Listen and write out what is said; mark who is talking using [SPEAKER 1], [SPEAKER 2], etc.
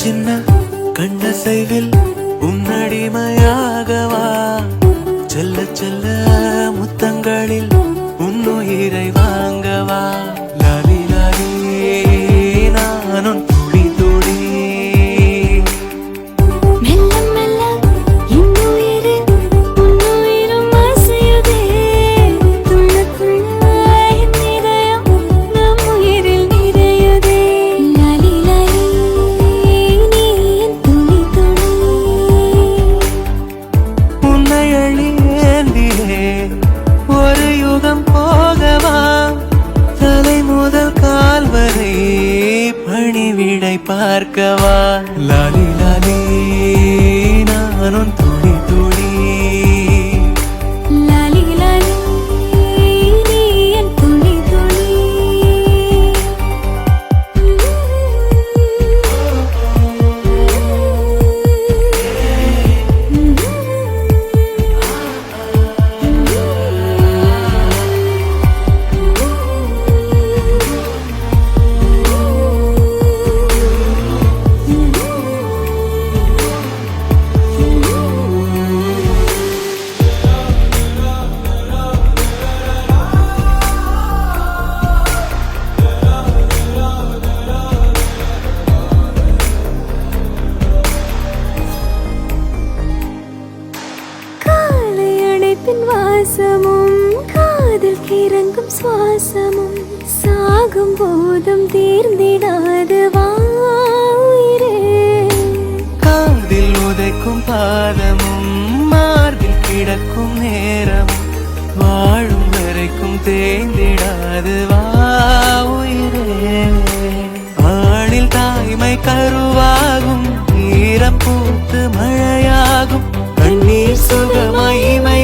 [SPEAKER 1] சின்ன கண்ணசைவில் உன்னடிமையாகவா செல்ல செல்ல முத்தங்களில் உன்னுயிரை வாங்கவா லாலி லாலி நானும் துளி துளி
[SPEAKER 2] மெல்ல மெல்ல இன்னுயிரு உன்னுயிரும் அசையுதே துள்ள துள்ள என் இதயம் நம் உயிரில் நிறையுதே லாலி லாலி நீ என் துளி துளி
[SPEAKER 1] உன்னை அழியேந்தியே ஒரு யுகம் போகவா தலை முதல் கால் வரை பணிவிடை பார்க்கவா லாலி லாலி நானும் துளி துளி
[SPEAKER 2] லாலி லாலி நீ என் துளி துளி காலை அணைப்பின் வாசமும் காதில் கிறங்கும் சுவாசமும் சாகும் போதும் தீர்ந்திடாது வா உயிரே
[SPEAKER 1] காதில் உதைக்கும் பாதமும் மார்பில் கிடக்கும் நேரமும் வாழும் வரைக்கும் தேய்ந்திடாது வா உயிரே ஆணில் தாய்மை கருவாகும் ஈரம் பூத்து மழையாகும் கண்ணீர் சுகமாய் இமை